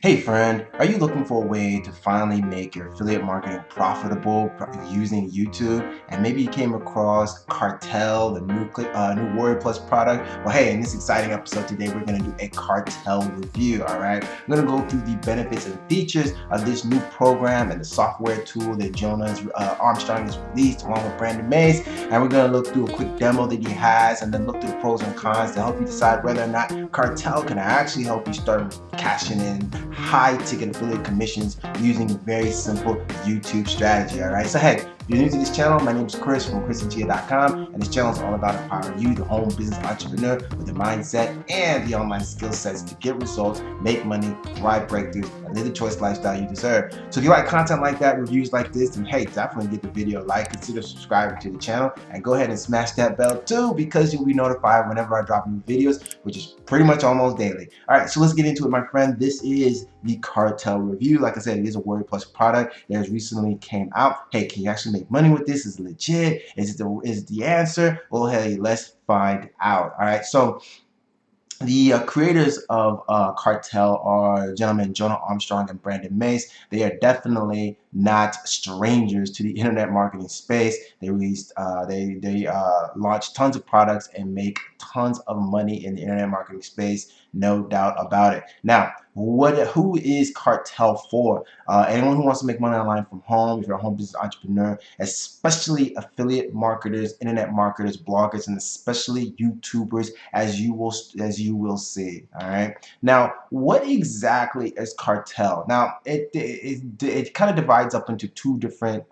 Hey friend, are you looking for a way to finally make your affiliate marketing profitable using YouTube? And maybe you came across Kartel, the new Warrior Plus product. Well, hey, in this exciting episode today, we're going to do a Kartel review. All right, we're going to go through the benefits and features of this new program and the software tool that Jonas Armstrong has released along with Brandon Mays. And we're going to look through a quick demo that he has, and then look through the pros and cons to help you decide whether or not Kartel can actually help you start cashing in high ticket affiliate commissions using a very simple YouTube strategy. All right, so hey, if you're new to this channel, my name is Chris from chrisandnjigha.com, and this channel is all about empowering you, the home business entrepreneur, with the mindset and the online skill sets to get results, make money, thrive breakthroughs, and live the choice lifestyle you deserve. So if you like content like that, reviews like this, then hey, definitely give the video a like, consider subscribing to the channel, and go ahead and smash that bell too, because you'll be notified whenever I drop new videos, which is pretty much almost daily. All right, so let's get into it, my friend. This is the Kartel review. Like I said, it is a Warrior Plus product that has recently came out. Hey, can you actually make money with this? Is it legit? Is it the answer? Well, hey, let's find out. All right, so the creators of Kartel are gentlemen Jonah Armstrong and Brandon Mace. They are definitely not strangers to the internet marketing space. They released, they launched tons of products and make tons of money in the internet marketing space, no doubt about it. Now, who is Kartel for? Anyone who wants to make money online from home, if you're a home business entrepreneur, especially affiliate marketers, internet marketers, bloggers, and especially YouTubers, as you will see. All right. Now, what exactly is Kartel? Now, it kind of divides up into two different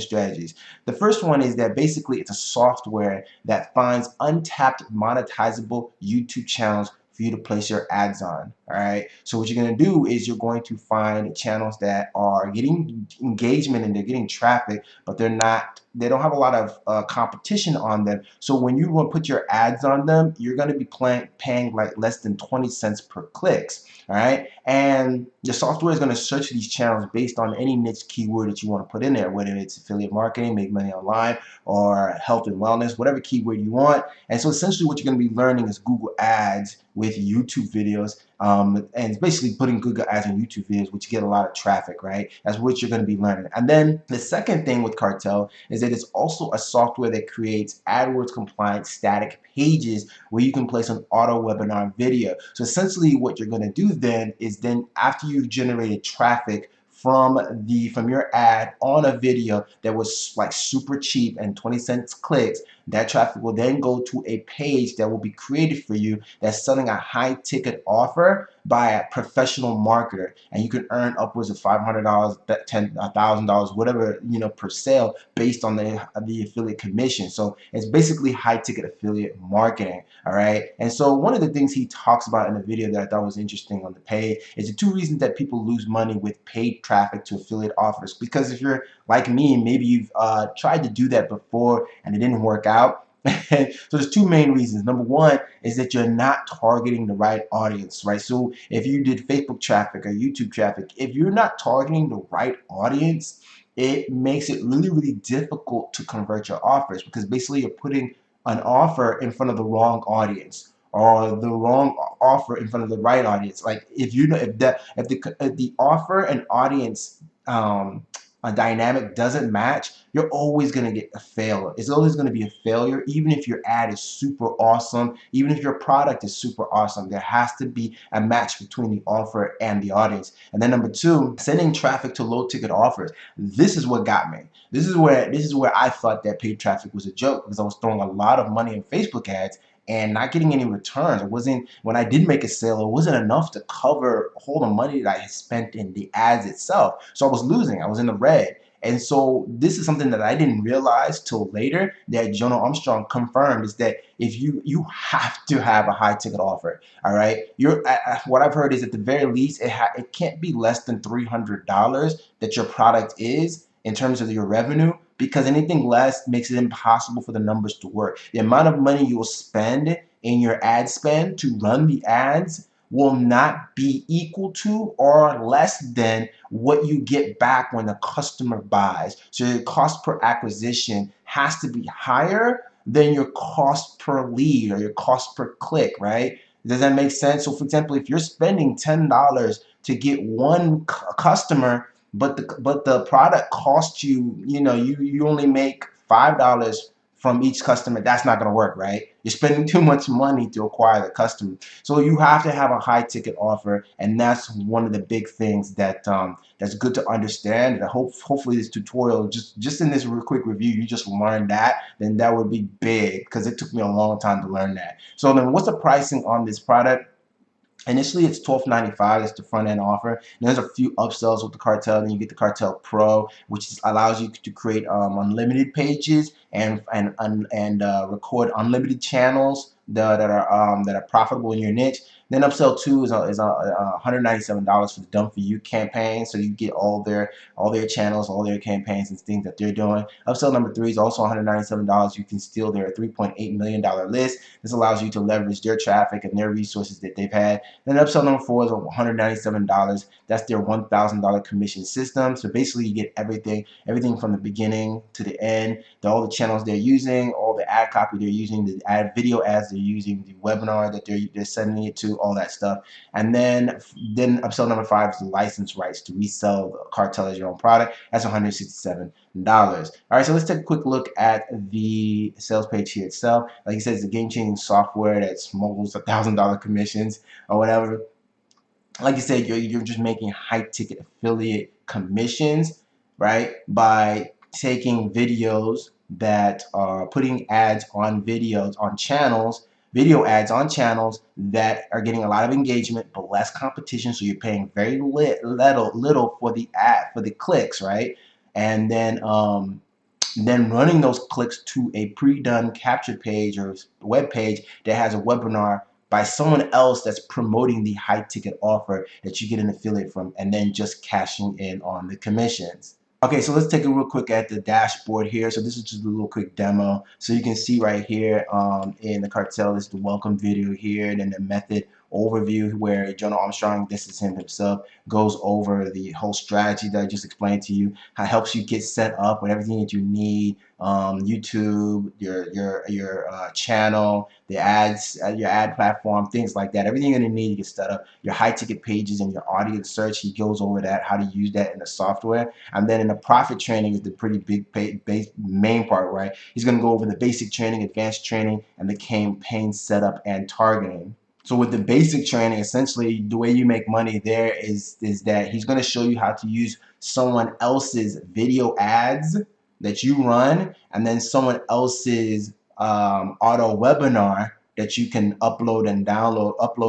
strategies. The first one is that basically it's a software that finds untapped monetizable YouTube channels for you to place your ads on. All right, so what you're going to do is you're going to find channels that are getting engagement and they're getting traffic, but they don't have a lot of competition on them. So when you want to put your ads on them, you're going to be paying like less than 20 cents per clicks. All right, and the software is going to search these channels based on any niche keyword that you want to put in there, whether it's affiliate marketing, make money online, or health and wellness, whatever keyword you want. And so essentially what you're going to be learning is Google Ads with YouTube videos, and it's basically putting Google Ads on YouTube videos, which get a lot of traffic, right? That's what you're going to be learning. And then the second thing with Kartel is that it's also a software that creates AdWords compliant static pages where you can place an auto webinar video. So essentially what you're going to do then is after you've generated traffic from your ad on a video that was like super cheap and 20 cents clicks, that traffic will then go to a page that will be created for you that's selling a high ticket offer by a professional marketer, and you can earn upwards of $500, $1,000, whatever, per sale based on the affiliate commission. So it's basically high ticket affiliate marketing. All right, and so one of the things he talks about in the video that I thought was interesting on the page is the two reasons that people lose money with paid traffic to affiliate offers. Because if you're like me, maybe you've tried to do that before and it didn't work out. So there's two main reasons. Number one is that you're not targeting the right audience, right? So if you did Facebook traffic or YouTube traffic, if you're not targeting the right audience, it makes it really, really difficult to convert your offers, because basically you're putting an offer in front of the wrong audience, or the wrong offer in front of the right audience. Like if the offer and audience a dynamic doesn't match, you're always going to get a failure. It's always going to be a failure, even if your ad is super awesome, even if your product is super awesome. There has to be a match between the offer and the audience. And then number two, sending traffic to low ticket offers. This is what got me. This is where I thought that paid traffic was a joke, because I was throwing a lot of money in Facebook ads and not getting any returns. When I did make a sale, it wasn't enough to cover all the money that I had spent in the ads itself. So I was losing. I was in the red. And so this is something that I didn't realize till later, that Jonah Armstrong confirmed, is that if you have to have a high ticket offer. All right, what I've heard is at the very least it can't be less than $300 that your product is in terms of your revenue, because anything less makes it impossible for the numbers to work. The amount of money you will spend in your ad spend to run the ads will not be equal to or less than what you get back when the customer buys. So your cost per acquisition has to be higher than your cost per lead or your cost per click, right? Does that make sense? So for example, if you're spending $10 to get one customer, but the product costs you, you only make $5 from each customer, that's not going to work, right? You're spending too much money to acquire the customer. So you have to have a high ticket offer, and that's one of the big things that that's good to understand. And hopefully this tutorial, just in this real quick review, you just learned that, then that would be big, because it took me a long time to learn that. So then what's the pricing on this product? Initially, it's $12.95. That's the front end offer. And there's a few upsells with the Kartel. Then you get the Kartel Pro, which allows you to create unlimited pages and record unlimited channels that are profitable in your niche. Then upsell 2 is $197 for the Done For You campaign, so you get all their channels, all their campaigns and things that they're doing. Upsell number 3 is also $197. You can steal their $3.8 million list. This allows you to leverage their traffic and their resources that they've had. Then upsell number 4 is $197. That's their $1,000 commission system. So basically, you get everything from the beginning to the end, all the channels they're using, all the ad copy they're using, the ad video ads they're using, the webinar that they're sending it to, all that stuff. And then upsell number 5 is the license rights to resell Kartel as your own product. That's $167. All right, so let's take a quick look at the sales page here itself. Like I said, it's a game-changing software that's multiples of $1,000 commissions or whatever. Like you said, you're just making high-ticket affiliate commissions, right, by taking videos that are putting ads on videos on channels, video ads on channels that are getting a lot of engagement but less competition, so you're paying very little for the clicks, right? And then running those clicks to a pre-done capture page or web page that has a webinar by someone else that's promoting the high ticket offer that you get an affiliate from, and then just cashing in on the commissions. Okay, so let's take a real quick at the dashboard here. So this is just a little quick demo. So you can see right here in the Kartel is the welcome video here, and then the method overview where Jonah Armstrong, this is him himself, goes over the whole strategy that I just explained to you, how it helps you get set up with everything that you need, YouTube, your channel, the ads, your ad platform, things like that. Everything you're gonna need to get set up, your high ticket pages and your audience search. He goes over that, how to use that in the software. And then in the profit training is the pretty big main part, right? He's gonna go over the basic training, advanced training, and the campaign setup and targeting. So with the basic training, essentially the way you make money there is that he's going to show you how to use someone else's video ads that you run, and then someone else's auto webinar that you can upload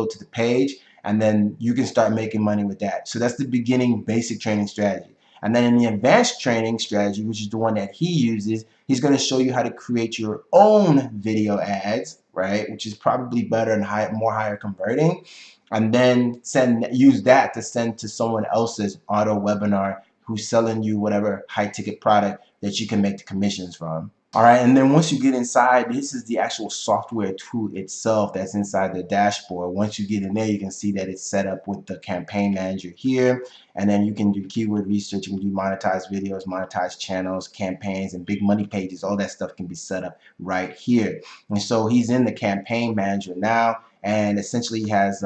to the page, and then you can start making money with that. So that's the beginning basic training strategy. And then in the advanced training strategy, which is the one that he uses, he's going to show you how to create your own video ads, right? Which is probably better and more higher converting. And then use that to send to someone else's auto webinar who's selling you whatever high ticket product that you can make the commissions from. All right, and then once you get inside, this is the actual software tool itself that's inside the dashboard. Once you get in there, you can see that it's set up with the campaign manager here, and then you can do keyword research, you can do monetized videos, monetized channels, campaigns, and big money pages. All that stuff can be set up right here. And so he's in the campaign manager now, and essentially he has,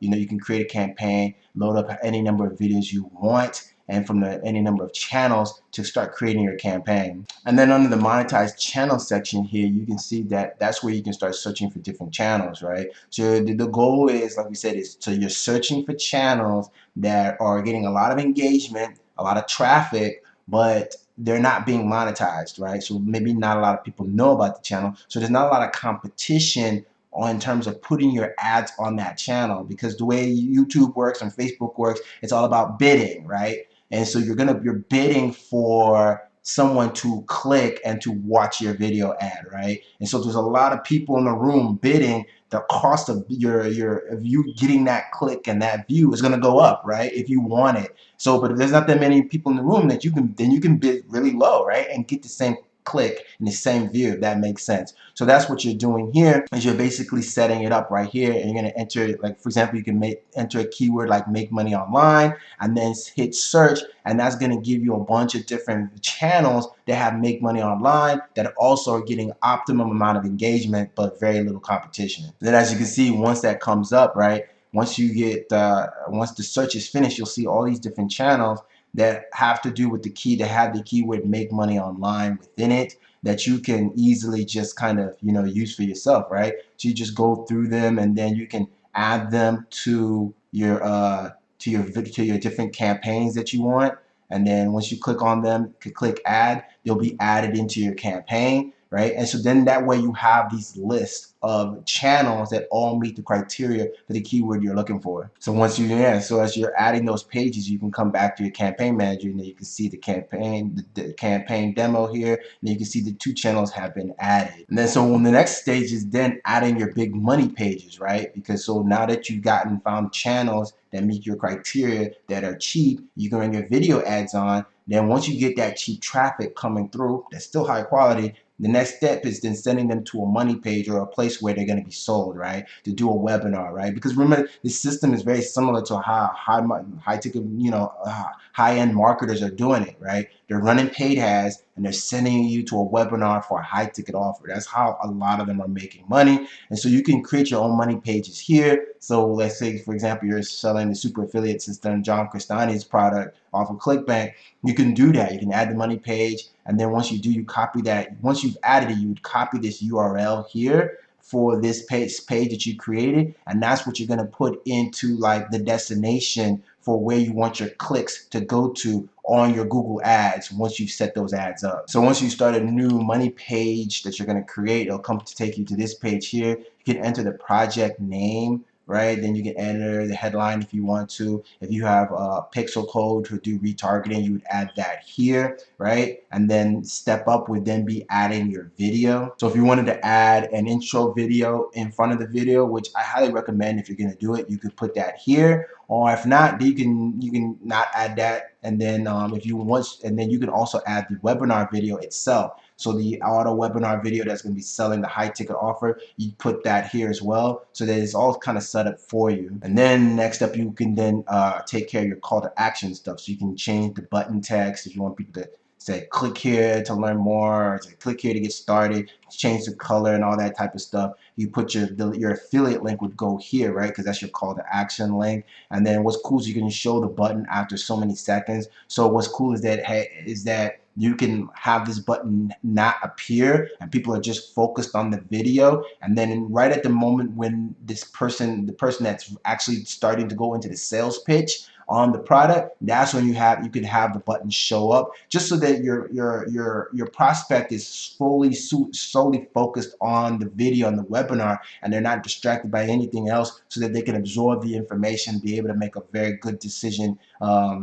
you can create a campaign, load up any number of videos you want, and from any number of channels to start creating your campaign. And then under the monetized channel section here, you can see that that's where you can start searching for different channels, right? So the goal is, like we said, you're searching for channels that are getting a lot of engagement, a lot of traffic, but they're not being monetized, right? So maybe not a lot of people know about the channel, so there's not a lot of competition in terms of putting your ads on that channel, because the way YouTube works and Facebook works, it's all about bidding, right? And so you're bidding for someone to click and to watch your video ad, right? And so there's a lot of people in the room bidding. The cost of you getting that click and that view is going to go up, right? If you want it. So, but if there's not that many people in the room, then you can bid really low, right, and get the same click in the same view, if that makes sense. So that's what you're doing here, is you're basically setting it up right here, and you're going to enter, like for example, you can enter a keyword like make money online, and then hit search, and that's going to give you a bunch of different channels that have make money online that also are getting optimum amount of engagement but very little competition. Then as you can see, once that comes up, right, once you get once the search is finished, you'll see all these different channels that have to do with the key, that have the keyword make money online within it, that you can easily just kind of, you know, use for yourself, right? So you just go through them, and then you can add them to your different campaigns that you want. And then once you click on them, you click add, they'll be added into your campaign, right? And so then that way you have these lists of channels that all meet the criteria for the keyword you're looking for. So once you, so as you're adding those pages, you can come back to your campaign manager, and then you can see the campaign demo here, and you can see the 2 channels have been added. And then so on the next stage is then adding your big money pages, right? Because so now that you've found channels that meet your criteria, that are cheap, you can run your video ads on. Then once you get that cheap traffic coming through, that's still high quality, the next step is then sending them to a money page or a place where they're going to be sold, right? To do a webinar, right? Because remember, this system is very similar to how high ticket, you know, high end marketers are doing it, right? They're running paid ads, and they're sending you to a webinar for a high ticket offer. That's how a lot of them are making money. And so you can create your own money pages here. So let's say, for example, you're selling the super affiliate system, John Crestani's product off of ClickBank. You can do that. You can add the money page, and then once you do, you copy that. Once you've added it, you would copy this URL here for this page that you created, and that's what you're going to put into like the destination for where you want your clicks to go to on your Google ads once you've set those ads up. So once you start a new money page that you're going to create, it'll come to take you to this page here. You can enter the project name, right? Then you can enter the headline if you want to. If you have a pixel code to do retargeting, you would add that here, right? And then step up would then be adding your video. So if you wanted to add an intro video in front of the video, which I highly recommend if you're going to do it, you could put that here. Or if not, you can not add that, and then if you want, and then you can also add the webinar video itself. So the auto webinar video that's going to be selling the high ticket offer, you put that here as well, so that it's all kind of set up for you. And then next up, you can then take care of your call to action stuff. So you can change the button text if you want people to say click here to learn more, or to click here to get started, change the color and all that type of stuff. You put your affiliate link would go here, right? Because that's your call to action link. And then what's cool is you can show the button after so many seconds. So what's cool is that you can have this button not appear, and people are just focused on the video, and then right at the moment when the person that's actually starting to go into the sales pitch on the product, that's when you can have the button show up, just so that your prospect is solely focused on the video and the webinar, and they're not distracted by anything else, so that they can absorb the information, be able to make a very good decision,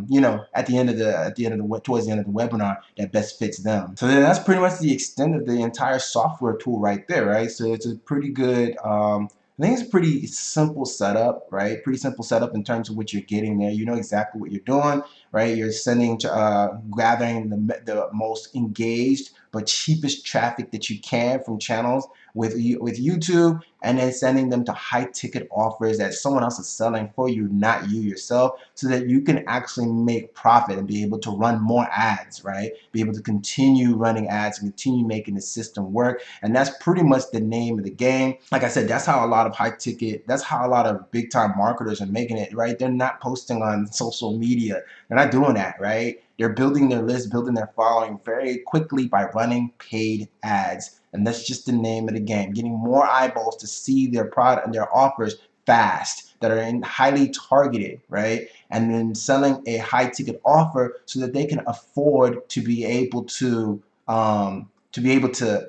you know, towards the end of the webinar that best fits them. So then that's pretty much the extent of the entire software tool right there, right? So it's a pretty good, I think it's a pretty simple setup, right? Pretty simple setup in terms of what you're getting there. You know exactly what you're doing, right? You're sending to gathering the most engaged but cheapest traffic that you can from channels with YouTube, and then sending them to high ticket offers that someone else is selling for you, not you yourself, so that you can actually make profit and be able to run more ads, right? Be able to continue running ads and continue making the system work. And that's pretty much the name of the game. Like I said, that's how a lot of big time marketers are making it, right? They're not posting on social media. They're not doing that, right? They're building their list, building their following very quickly by running paid ads. And that's just the name of the game. Getting more eyeballs to see their product and their offers fast, that are highly targeted, right? And then selling a high ticket offer so that they can afford to be able to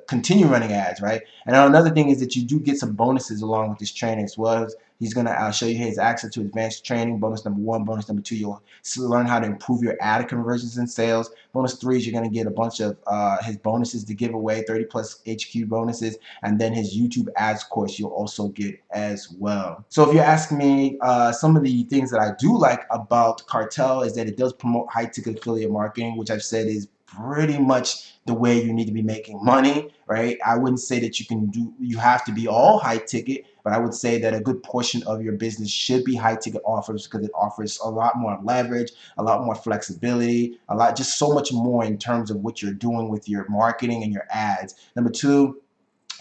continue running ads, right? And another thing is that you do get some bonuses along with this training as well. He's going to show you his access to advanced training. Bonus number 1. Bonus number 2, you'll learn how to improve your ad conversions and sales. Bonus 3 is you're going to get a bunch of his bonuses to give away, 30 plus HQ bonuses. And then his YouTube ads course you'll also get as well. So if you're asking me, some of the things that I do like about Kartel is that it does promote high ticket affiliate marketing, which I've said is pretty much the way you need to be making money, right? I wouldn't say that you have to be all high ticket, but I would say that a good portion of your business should be high ticket offers because it offers a lot more leverage, a lot more flexibility, just so much more in terms of what you're doing with your marketing and your ads. Number two,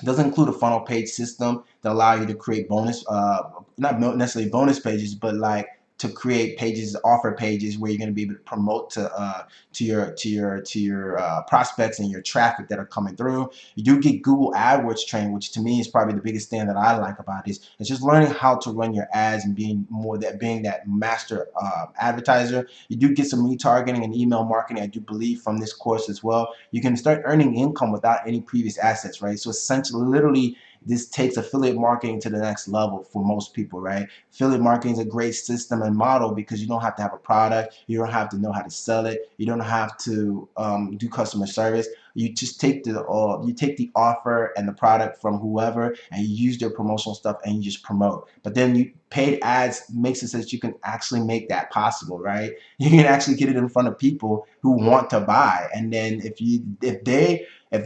it does include a funnel page system that allow you to create bonus, not necessarily bonus pages, but like to create pages, offer pages where you're going to be able to promote to your prospects and your traffic that are coming through. You do get Google AdWords training, which to me is probably the biggest thing that I like about this. It's just learning how to run your ads and being that master advertiser. You do get some retargeting and email marketing, I do believe, from this course as well. You can start earning income without any previous assets, right? So essentially, literally, this takes affiliate marketing to the next level for most people, right? Affiliate marketing is a great system and model because you don't have to have a product, you don't have to know how to sell it, you don't have to do customer service. You just take the offer and the product from whoever, and you use their promotional stuff and you just promote. But then you paid ads makes it so that you can actually make that possible, right? You can actually get it in front of people who want to buy, and then if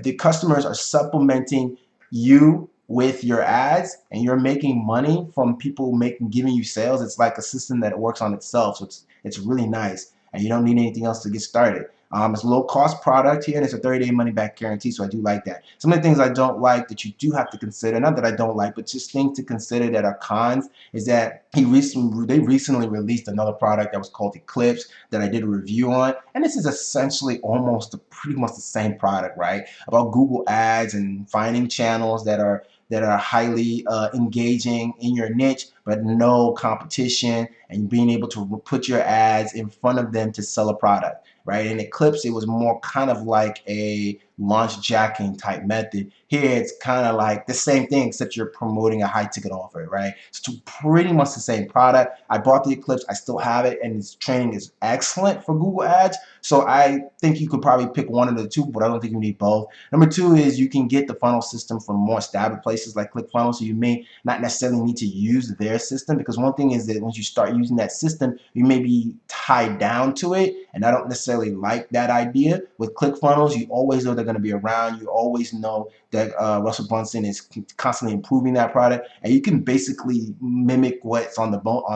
the customers are supplementing you with your ads and you're making money from people giving you sales, it's like a system that works on itself. So it's really nice, and you don't need anything else to get started. It's a low cost product here, and it's a 30-day money back guarantee, so I do like that. Some of the things I don't like that you do have to consider, not that I don't like, but just things to consider that are cons, is that they recently released another product that was called Eclipse that I did a review on, and this is essentially pretty much the same product, right? About Google Ads and finding channels that are highly engaging in your niche, but no competition, and being able to put your ads in front of them to sell a product, right? In Eclipse, it was more kind of like a launch jacking type method. Here, it's kind of like the same thing, except you're promoting a high ticket offer, right? It's pretty much the same product. I bought the Eclipse, I still have it, and its training is excellent for Google Ads. So I think you could probably pick one of the two, but I don't think you need both. Number two is you can get the funnel system from more established places like ClickFunnels, so you may not necessarily need to use their system, because one thing is that once you start using that system, you may be tied down to it, and I don't necessarily like that idea. With ClickFunnels, you always know they're going to be around. You always know that Russell Brunson is constantly improving that product, and you can basically mimic what's on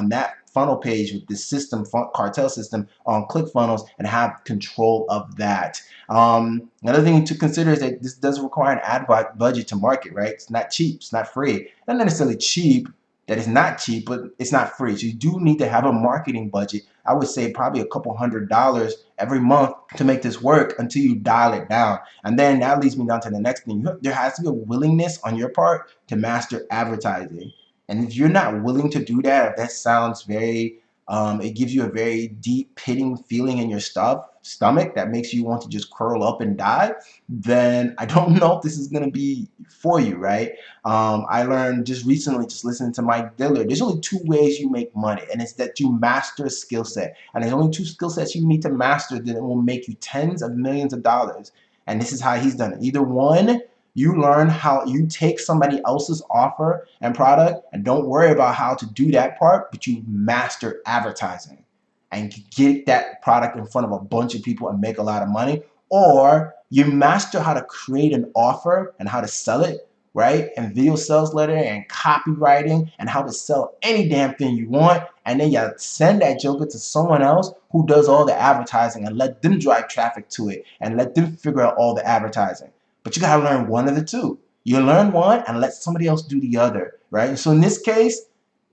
that funnel page with the system, Kartel system on ClickFunnels, and have control of that. Another thing to consider is that this does require an ad budget to market, right? It's not cheap, it's not free. Not necessarily cheap, that is not cheap, but it's not free. So you do need to have a marketing budget. I would say probably a couple $100 every month to make this work until you dial it down. And then that leads me down to the next thing. There has to be a willingness on your part to master advertising. And if you're not willing to do that, if that sounds very, it gives you a very deep pitting feeling in your stomach that makes you want to just curl up and die, then I don't know if this is going to be for you, right? I learned just recently, just listening to Mike Diller, there's only two ways you make money, and it's that you master a skill set. And there's only two skill sets you need to master that will make you tens of millions of dollars. And this is how he's done it. Either one, you learn how you take somebody else's offer and product and don't worry about how to do that part, but you master advertising and get that product in front of a bunch of people and make a lot of money. Or you master how to create an offer and how to sell it, right? And video sales letter and copywriting and how to sell any damn thing you want. And then you send that joker to someone else who does all the advertising and let them drive traffic to it and let them figure out all the advertising. But you gotta learn one of the two. You learn one and let somebody else do the other, right? And so in this case,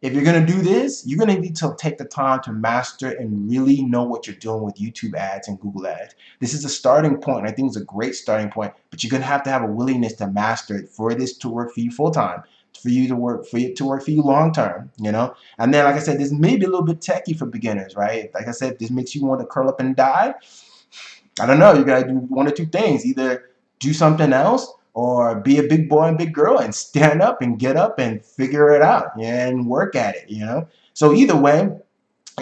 if you're gonna do this, you're gonna need to take the time to master and really know what you're doing with YouTube ads and Google ads. This is a starting point, and I think it's a great starting point, but you're gonna have to have a willingness to master it for this to work for you full time, for it to work for you long term, you know? And then, like I said, this may be a little bit techy for beginners, right? Like I said, if this makes you want to curl up and die, I don't know, you gotta do one or two things. Either do something else or be a big boy and big girl and stand up and get up and figure it out and work at it, you know? So either way,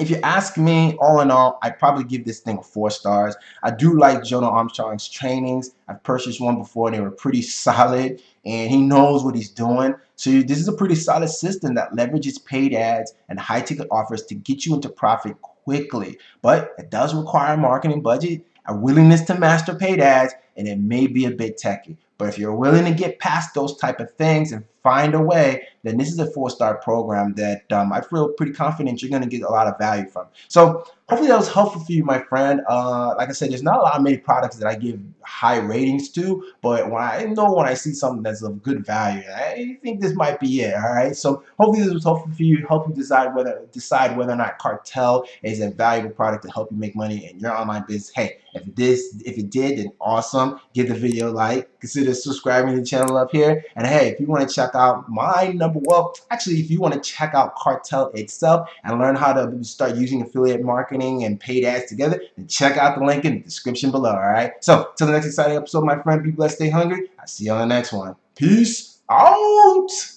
if you ask me, all in all, I'd probably give this thing 4 stars. I do like Jonah Armstrong's trainings. I've purchased one before, and they were pretty solid, and he knows what he's doing. So this is a pretty solid system that leverages paid ads and high-ticket offers to get you into profit quickly. But it does require a marketing budget. a willingness to master paid ads, and it may be a bit techy. But if you're willing to get past those type of things and find a way, then this is a 4-star program that I feel pretty confident you're going to get a lot of value from. So hopefully that was helpful for you, my friend. Like I said, there's not a lot of many products that I give high ratings to, but when I see something that's of good value, I think this might be it. All right. So hopefully this was helpful for you. Help you decide whether or not Kartel is a valuable product to help you make money in your online business. Hey, if it did, then awesome. Give the video a like. Consider subscribing to the channel up here. And hey, if you want to check out if you want to check out Kartel itself and learn how to start using affiliate marketing and paid ads together, then check out the link in the description below. All right. So till the next exciting episode, my friend, be blessed, stay hungry. I'll see you on the next one. Peace out.